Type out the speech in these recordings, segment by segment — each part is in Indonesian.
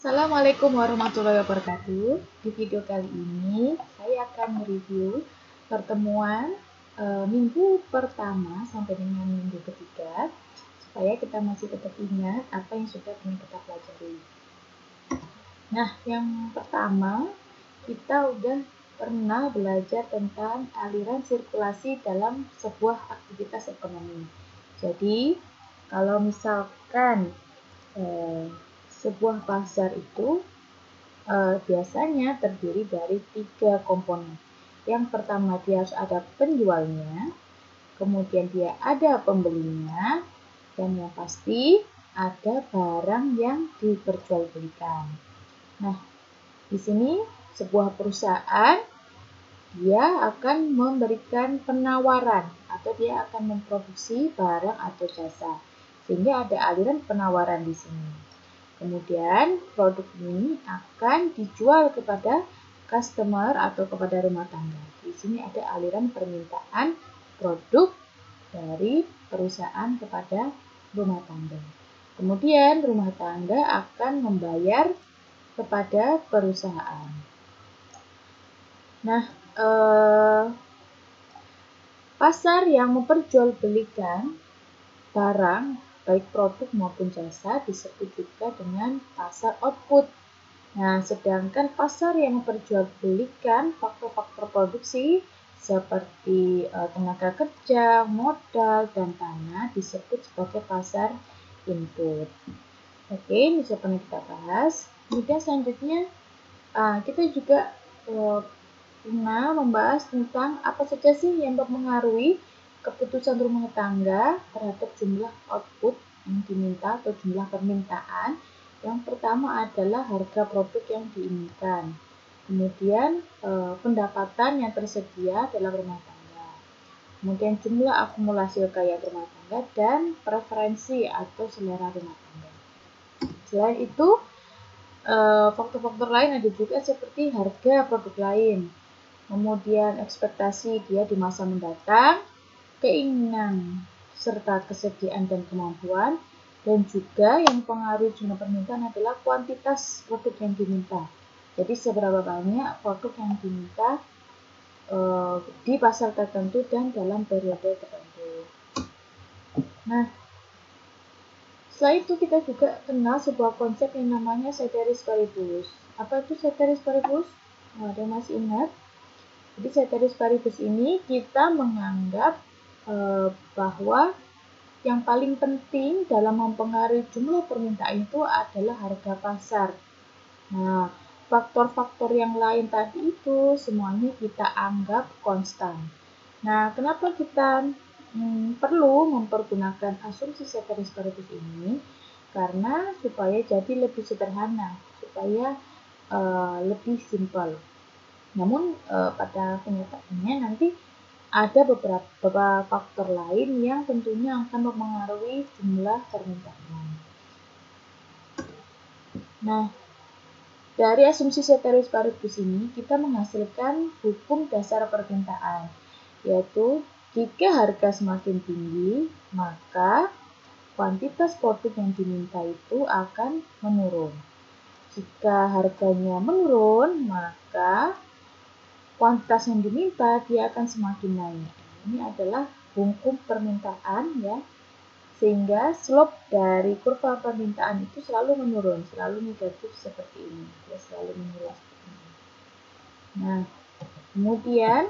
Assalamualaikum warahmatullahi wabarakatuh. Di video kali ini saya akan mereview pertemuan minggu pertama sampai dengan minggu ketiga supaya kita masih tetap ingat apa yang sudah pernah kita pelajari. Nah, yang pertama kita udah pernah belajar tentang aliran sirkulasi dalam sebuah aktivitas ekonomi. Jadi, kalau misalkan sebuah pasar itu biasanya terdiri dari 3 komponen. Yang pertama dia harus ada penjualnya, kemudian dia ada pembelinya, dan yang pasti ada barang yang diperjualbelikan. Nah, di sini sebuah perusahaan dia akan memberikan penawaran atau dia akan memproduksi barang atau jasa. Sehingga ada aliran penawaran di sini. Kemudian produk ini akan dijual kepada customer atau kepada rumah tangga. Di sini ada aliran permintaan produk dari perusahaan kepada rumah tangga. Kemudian rumah tangga akan membayar kepada perusahaan. Nah, pasar yang memperjualbelikan barang baik produk maupun jasa disebut juga dengan pasar output. Nah, sedangkan pasar yang memperjualbelikan faktor-faktor produksi seperti tenaga kerja, modal, dan tanah disebut sebagai pasar input. Oke, ini sudah pernah kita bahas. Kemudian selanjutnya kita juga pernah membahas tentang apa saja sih yang mempengaruhi keputusan rumah tangga terhadap jumlah output yang diminta atau jumlah permintaan. Yang pertama adalah harga produk yang diinginkan. Kemudian pendapatan yang tersedia dalam rumah tangga. Kemudian jumlah akumulasi kekayaan rumah tangga dan preferensi atau selera rumah tangga. Selain itu, faktor-faktor lain ada juga seperti harga produk lain. Kemudian ekspektasi dia di masa mendatang, keinginan serta kesediaan dan kemampuan, dan juga yang mempengaruhi jumlah permintaan adalah kuantitas produk yang diminta. Jadi seberapa banyak produk yang diminta di pasar tertentu dan dalam periode tertentu. Nah, setelah itu kita juga kenal sebuah konsep yang namanya ceteris paribus. Apa itu ceteris paribus? Ada yang masih ingat? Jadi ceteris paribus ini kita menganggap bahwa yang paling penting dalam mempengaruhi jumlah permintaan itu adalah harga pasar. Nah, faktor-faktor yang lain tadi itu semuanya kita anggap konstan. Nah, kenapa kita perlu mempergunakan asumsi ceteris paribus ini? Karena supaya jadi lebih sederhana, supaya lebih simpel. Namun pada kenyataannya nanti ada beberapa faktor lain yang tentunya akan mempengaruhi jumlah permintaan. Nah, dari asumsi ceteris paribus ini kita menghasilkan hukum dasar permintaan, yaitu jika harga semakin tinggi, maka kuantitas produk yang diminta itu akan menurun. Jika harganya menurun, maka kuantitas yang diminta dia akan semakin naik. Ini adalah hukum permintaan ya. Sehingga slope dari kurva permintaan itu selalu menurun, selalu negatif seperti ini. Ya, selalu menurun seperti ini. Nah, kemudian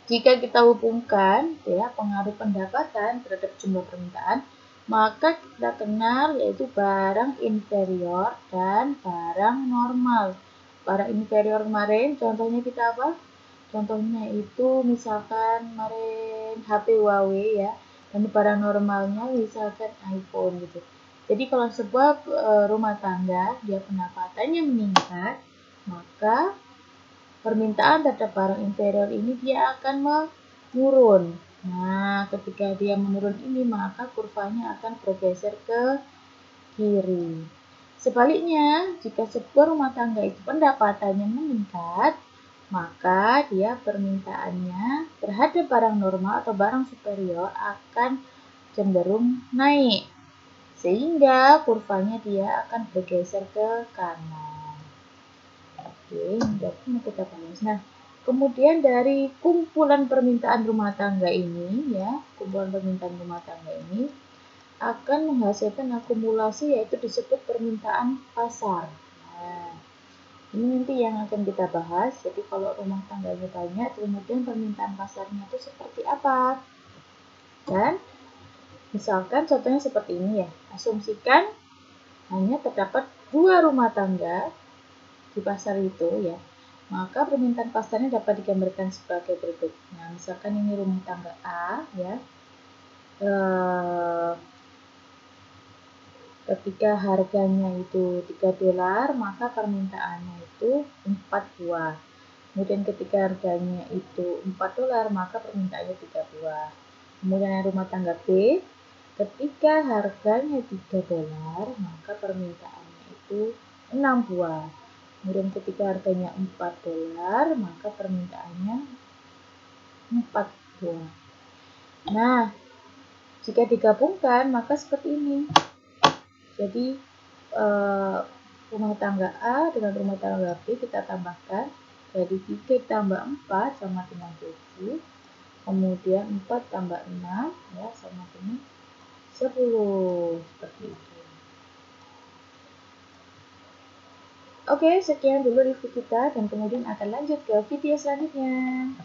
jika kita hubungkan ya pengaruh pendapatan terhadap jumlah permintaan, maka kita kenal yaitu barang inferior dan barang normal. Barang inferior kemarin contohnya kita apa? Contohnya itu misalkan kemarin HP Huawei ya, dan barang normalnya misalkan iPhone gitu. Jadi kalau sebuah rumah tangga dia pendapatannya meningkat, maka permintaan terhadap barang inferior ini dia akan menurun. Nah, ketika dia menurun ini maka kurvanya akan bergeser ke kiri. Sebaliknya, jika sebuah rumah tangga itu pendapatannya meningkat, maka dia permintaannya terhadap barang normal atau barang superior akan cenderung naik. sehingga kurvanya dia akan bergeser ke kanan. Oke, berarti mau kita bahas. Nah, kemudian dari kumpulan permintaan rumah tangga ini ya, kumpulan permintaan rumah tangga ini akan menghasilkan akumulasi yaitu disebut permintaan pasar. Nah, ini nanti yang akan kita bahas. Jadi kalau rumah tangganya banyak, kemudian permintaan pasarnya itu seperti apa? Dan misalkan contohnya seperti ini ya. Asumsikan hanya terdapat 2 rumah tangga di pasar itu ya. Maka permintaan pasarnya dapat digambarkan sebagai berikut. Nah, misalkan ini rumah tangga A ya. Ketika harganya itu $3, maka permintaannya itu 4 buah. Kemudian ketika harganya itu $4, maka permintaannya 3 buah. Kemudian rumah tangga B, ketika harganya $3, maka permintaannya itu 6 buah. Kemudian ketika harganya $4, maka permintaannya 4 buah. Nah, jika digabungkan maka seperti ini. Jadi rumah tangga A dengan rumah tangga B kita tambahkan. Jadi 3 tambah 4 sama dengan 7. Kemudian 4 tambah 6 ya sama dengan 10. Seperti itu. Oke, sekian dulu review kita dan kemudian akan lanjut ke video selanjutnya.